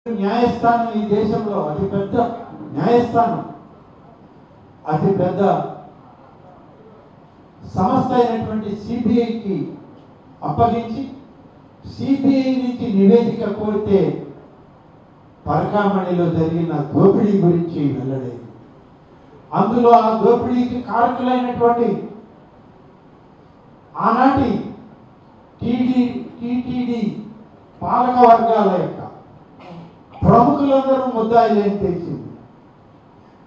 న్యాయస్థానం ఈ దేశంలో అతిపెద్ద న్యాయస్థానం, అతిపెద్ద సంస్థ అయినటువంటి సిబిఐకి అప్పగించి సిబిఐ నుంచి నివేదిక కోరితే పరకామణిలో జరిగిన దోపిడీ గురించి వెల్లడైంది. అందులో ఆ దోపిడీకి కారకులైనటువంటి ఆనాటి టీటీడీ పాలక వర్గాల యొక్క ప్రముఖులందరూ ముద్దాయిలేని తెలిసింది.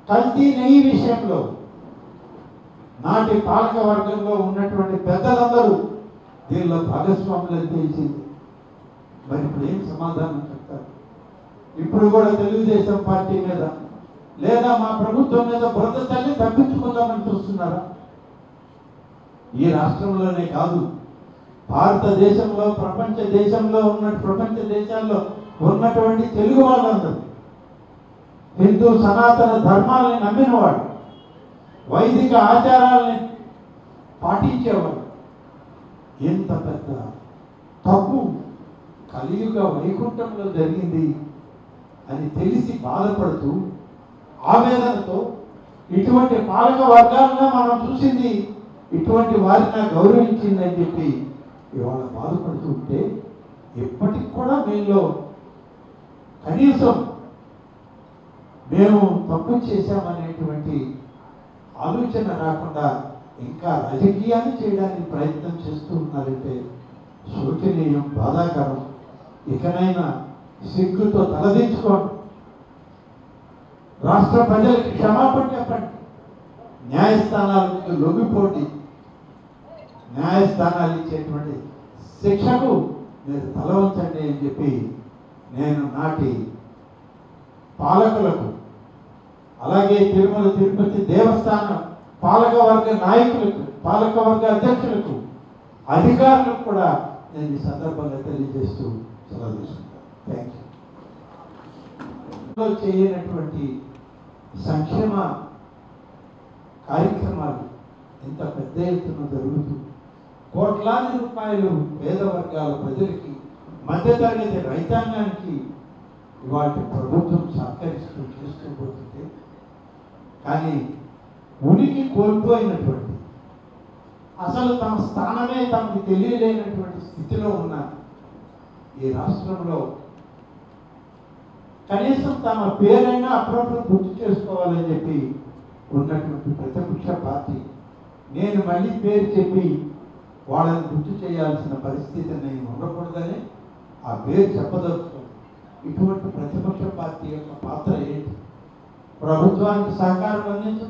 కల్తీ నెయ్యి విషయంలో నాటి పాలక వర్గంలో ఉన్నటువంటి పెద్దలందరూ దీనిలో భాగస్వాములని తెలిసింది. మరి ఇప్పుడు ఏం సమాధానం చెప్తారు? ఇప్పుడు కూడా తెలుగుదేశం పార్టీ మీద లేదా మా ప్రభుత్వం మీద బురద తల్లి తప్పించుకుందామని చూస్తున్నారా? ఈ రాష్ట్రంలోనే కాదు, భారతదేశంలో ప్రపంచ దేశాల్లో ఉన్నటువంటి తెలుగు వాళ్ళందరూ హిందూ సనాతన ధర్మాలని నమ్మినవాడు, వైదిక ఆచారాలని పాటించేవాడు. ఎంత పెద్ద తప్పు కలియుగ వైకుంఠంలో జరిగింది అని తెలిసి బాధపడుతూ ఆవేదనతో ఇటువంటి పాలక వర్గాలను మనం చూసింది, ఇటువంటి వారిని గౌరవించిందని చెప్పి ఇవాళ బాధపడుతుంటే ఎప్పటికి కూడా మీలో కనీసం మేము తప్పు చేశామనేటువంటి ఆలోచన రాకుండా ఇంకా రాజకీయాన్ని చేయడానికి ప్రయత్నం చేస్తూ ఉన్నారంటే శోచనీయం, బాధాకరం. ఇకనైనా సిగ్గుతో తలదించుకోండి, రాష్ట్ర ప్రజలకి క్షమాపణ చెప్పండి, న్యాయస్థానాల ముందు లొంగిపోండి, న్యాయస్థానాలు ఇచ్చేటువంటి శిక్షకు మీరు తల వంచండి అని చెప్పి నేను నాటి పాలకులకు, అలాగే తిరుమల తిరుపతి దేవస్థానం పాలకవర్గ నాయకులకు, పాలకవర్గ అధ్యక్షులకు, అధికారులకు కూడా నేను ఈ సందర్భంగా తెలియజేస్తూ సెలవు తీసుకుంటాను. Thank you. చేయనటువంటి సంక్షేమ కార్యక్రమాలు ఇంత పెద్ద ఎత్తున జరుగుతూ కోట్లాది రూపాయలు పేద వర్గాల ప్రజలకి, మధ్యతరగతి రైతాంగానికి ఇవాటి ప్రభుత్వం సహకరిస్తూ చేస్తూ పోతుంది. కానీ ఉనికి కోల్పోయినటువంటి, అసలు తమ స్థానమే తమకు తెలియలేనటువంటి స్థితిలో ఉన్న ఈ రాష్ట్రంలో కనీసం తమ పేరైనా అప్పుడప్పుడు గుర్తు చేసుకోవాలని చెప్పి ఉన్నటువంటి ప్రతిపక్ష పార్టీ, నేను మళ్ళీ పేరు చెప్పి వాళ్ళని గుర్తు చేయాల్సిన పరిస్థితి నేను ఉండకూడదని ఆ పేరు చెప్పదలుచుకోండి. ఇటువంటి ప్రతిపక్ష పార్టీ యొక్క పాత్ర ఏంటి? ప్రభుత్వానికి సహకారం అందించు,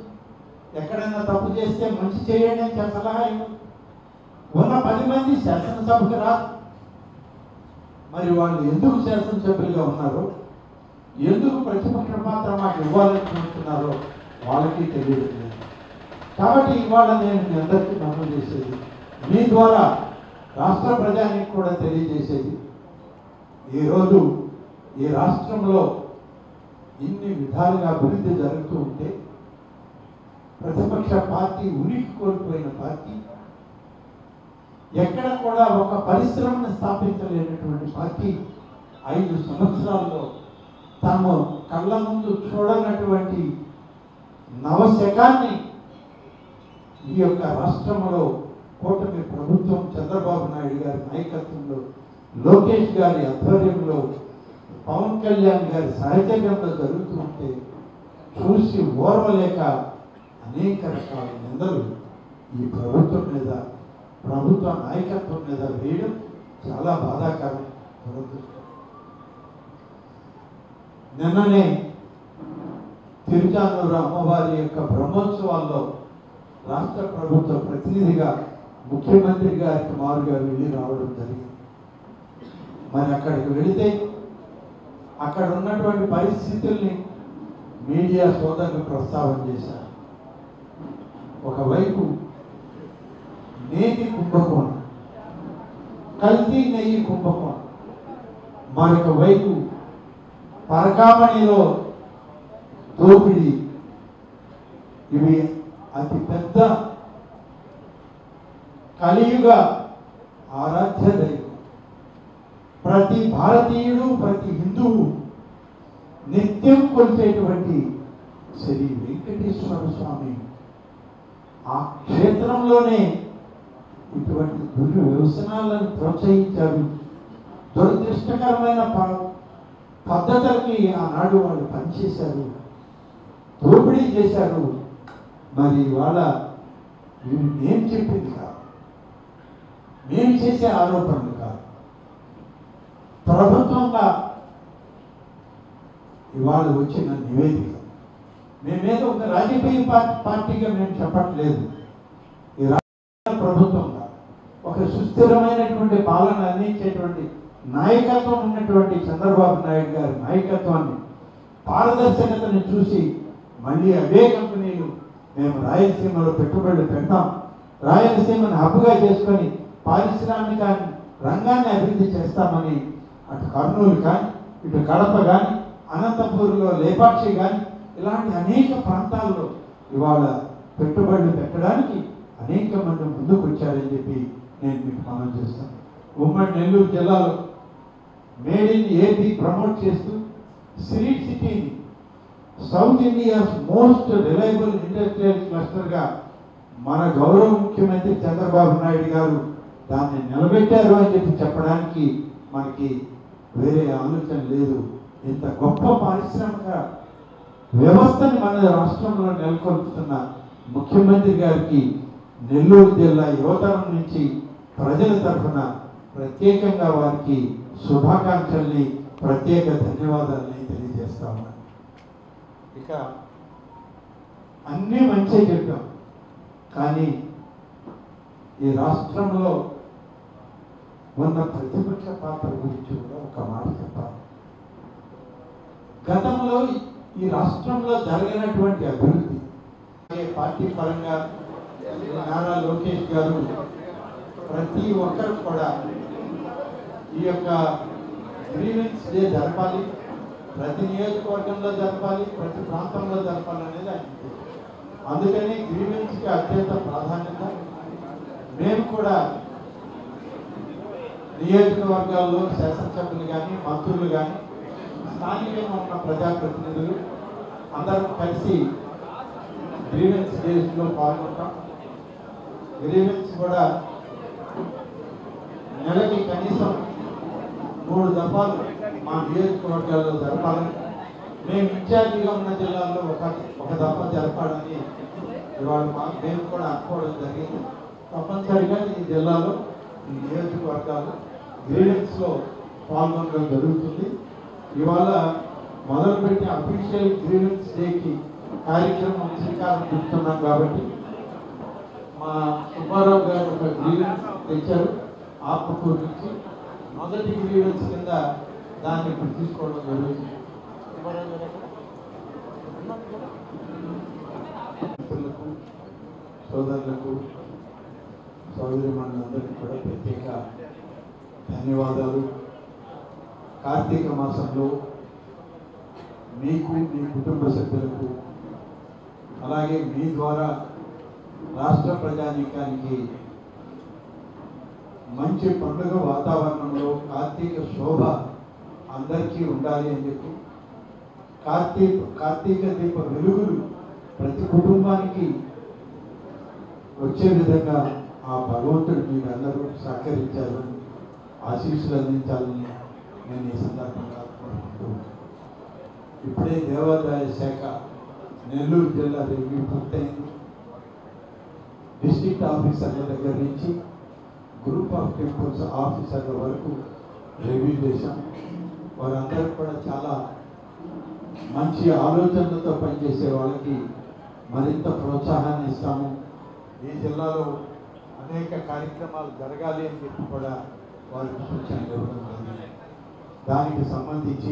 ఎక్కడైనా తప్పు చేస్తే మంచి చేయండి అని సలహా ఇవ్వండి. ఉన్న 10 మంది శాసనసభకు రాదు. మరి వాళ్ళు ఎందుకు శాసనసభ్యులుగా ఉన్నారో, ఎందుకు ప్రతిపక్ష పాత్ర మాకు ఇవ్వాలనుకుంటున్నారో వాళ్ళకి తెలియదు. కాబట్టి ఇవాళ నేను మీ అందరికీ మనం చేసేది, మీ ద్వారా రాష్ట్ర ప్రజానికి కూడా తెలియజేసేది, ఈరోజు ఈ రాష్ట్రంలో ఇన్ని విధాలుగా అభివృద్ధి జరుగుతూ ఉంటే ప్రతిపక్ష పార్టీ ఉనికి కోల్పోయిన పార్టీ, ఎక్కడ కూడా ఒక పరిశ్రమను స్థాపించలేనటువంటి పార్టీ 5 సంవత్సరాల్లో తాము కళ్ళ ముందు చూడనటువంటి నవశకాన్ని ఈ యొక్క రాష్ట్రంలో కూటమి ప్రభుత్వం చంద్రబాబు నాయుడు గారి నాయకత్వంలో, లోకేష్ గారి ఆధ్వర్యంలో, పవన్ కళ్యాణ్ గారి సహచర్యంలో జరుగుతూ ఉంటే చూసి ఓర్వలేక అనేక రకాల నిందలు ఈ ప్రభుత్వం మీద, ప్రభుత్వ నాయకత్వం మీద వేయడం చాలా బాధాకరం. నిన్ననే తిరుచానూరు అమ్మవారి యొక్క బ్రహ్మోత్సవాల్లో రాష్ట్ర ప్రభుత్వ ప్రతినిధిగా ముఖ్యమంత్రి గారికి మారుగా వెళ్ళి రావడం జరిగింది. మరి అక్కడికి వెళితే అక్కడ ఉన్నటువంటి పరిస్థితుల్ని మీడియా సోదరులు ప్రస్తావన చేశారు. ఒకవైపు నేతి కుంభకోణం, కల్తీ నెయ్యి కుంభకోణం, మరొక వైపు పరకామణిలో దోపిడీ. ఇవి అతిపెద్ద కలియుగ ఆరాధ్య దైవం. ప్రతి భారతీయుడు, ప్రతి హిందువు నిత్యం కొలిచేటువంటి శ్రీ వెంకటేశ్వర స్వామి ఆ క్షేత్రంలోనే ఇటువంటి వ్యవసనాలను ప్రోత్సహించారు. దురదృష్టకరమైన పద్ధతులకి ఆనాడు వాళ్ళు పనిచేశారు, దోపిడీ చేశారు. మరి వాళ్ళ మేము చెప్పింది కాదు, మేము చేసే ఆరోపణలు కాదు, ప్రభుత్వంగా ఇవాళ వచ్చిన నివేదిక. మేమేదో ఒక రాజకీయ పార్టీగా మేము చెప్పట్లేదు. ఈ రాష్ట్ర ప్రభుత్వంగా ఒక సుస్థిరమైనటువంటి పాలన అందించేటువంటి నాయకత్వం ఉన్నటువంటి చంద్రబాబు నాయుడు గారి నాయకత్వాన్ని, పారదర్శకతను చూసి మళ్ళీ అవే కంపెనీలు మేము రాయలసీమలో పెట్టుబడులు పెడతాం, రాయలసీమను హబ్బుగా చేసుకొని పారిశ్రామిక రంగాన్ని అభివృద్ధి చేస్తామని అటు కర్నూలు కానీ, ఇటు కడప కానీ, అనంతపూర్లో లేపాక్షి కానీ ఇలాంటి అనేక ప్రాంతాల్లో ఇవాళ పెట్టుబడులు పెట్టడానికి అనేక మంది ముందుకు వచ్చారని చెప్పి నేను మీకు మనం చేస్తాను. ఉమ్మడి నెల్లూరు జిల్లాలో మేడ్ ఇన్ ఏపీ ప్రమోట్ చేస్తూ శ్రీ సిటీని south India's most reliable industrial క్లస్టర్గా మన గౌరవ ముఖ్యమంత్రి చంద్రబాబు నాయుడు గారు దాన్ని నిలబెట్టారు అని చెప్పి చెప్పడానికి మనకి వేరే ఆలోచన లేదు. ఇంత గొప్ప పారిశ్రామిక వ్యవస్థని మన రాష్ట్రంలో నెలకొల్పుతున్న ముఖ్యమంత్రి గారికి నెల్లూరు జిల్లా యువతరం నుంచి ప్రజల తరఫున ప్రత్యేకంగా వారికి శుభాకాంక్షల్ని, ప్రత్యేక ధన్యవాదాలని తెలియజేస్తాము. ఇక అన్నీ మంచిగా చెప్పాం, కానీ ఈ రాష్ట్రంలో ఉన్న ప్రతిపక్ష పాత్ర గురించి కూడా ఒక మాట చెప్పాలి. గతంలో ఈ రాష్ట్రంలో జరిగినటువంటి అభివృద్ధి పార్టీ పరంగా నారా లోకేష్ గారు ప్రతి ఒక్కరు కూడా ఈ యొక్క గ్రీవెన్స్ డే జరపాలి, ప్రతి నియోజకవర్గంలో జరపాలి, ప్రతి ప్రాంతంలో జరపాలి అనేది ఆయన. అందుకని గ్రీవెన్స్కి అత్యంత ప్రాధాన్యత. మేము కూడా నియోజకవర్గాల్లో శాసనసభ్యులు కానీ, మంత్రులు కానీ, స్థానికంగా ఉన్న ప్రజాప్రతినిధులు అందరం కలిసి గ్రీవెన్స్ డేస్లో పాల్గొంటాం. గ్రీవెన్స్ కూడా నెలకి కనీసం 3 దఫాలు మా నియోజకవర్గాల్లో జరపాలని, మేము ఇన్ఛార్జిగా ఉన్న జిల్లాల్లో ఒక దఫా జరపాలని ఇవాళ మేము కూడా అనుకోవడం జరిగింది. తప్పనిసరిగా ఈ జిల్లాలో ఈ నియోజకవర్గాలు గ్రీవెన్స్లో పాల్గొనడం జరుగుతుంది. ఇవాళ మొదలుపెట్టి అఫీషియల్ గ్రీవెన్స్ డేకి కార్యక్రమం శ్రీకారం చుడుతున్నాం కాబట్టి మా సుబ్బారావు గారు ఒక గ్రీవెన్స్ తెచ్చారు ఆత్మకూరు నుంచి. మొదటి గ్రీవెన్స్ కింద దాన్ని ఇప్పుడు తీసుకోవడం జరుగుతుంది. మిత్రులకు, సోదరులకు, సోదరిమణులందరికీ కూడా ప్రత్యేక ధన్యవాదాలు. కార్తీక మాసంలో మీకు, మీ కుటుంబ సభ్యులకు, అలాగే మీ ద్వారా రాష్ట్ర ప్రజానీకానికి మంచి పండుగ వాతావరణంలో కార్తీక శోభ అందరికీ ఉండాలి అని చెప్పి, కార్తీక దీప వెలుగులు ప్రతి కుటుంబానికి వచ్చే విధంగా ఆ భగవంతుడు మీకు అందరూ సహకరించాలని, ఆశీస్సులు అందించాలని నేను ఈ సందర్భంగా కోరుకుంటూ, ఇప్పుడే దేవాదాయ శాఖ నెల్లూరు జిల్లా రివ్యూ పూర్తయింది. డిస్ట్రిక్ట్ ఆఫీసర్ల దగ్గర నుంచి గ్రూప్ ఆఫ్ టెంపుల్స్ ఆఫీసర్ల వరకు రివ్యూ చేశాం. వారందరూ కూడా చాలా మంచి ఆలోచనలతో పనిచేసే వాళ్ళకి మరింత ప్రోత్సాహాన్ని ఇస్తాము. ఈ జిల్లాలో అనేక కార్యక్రమాలు జరగాలి అని చెప్పి కూడా వారికి సూచనలు ఇవ్వడం జరిగింది. దానికి సంబంధించి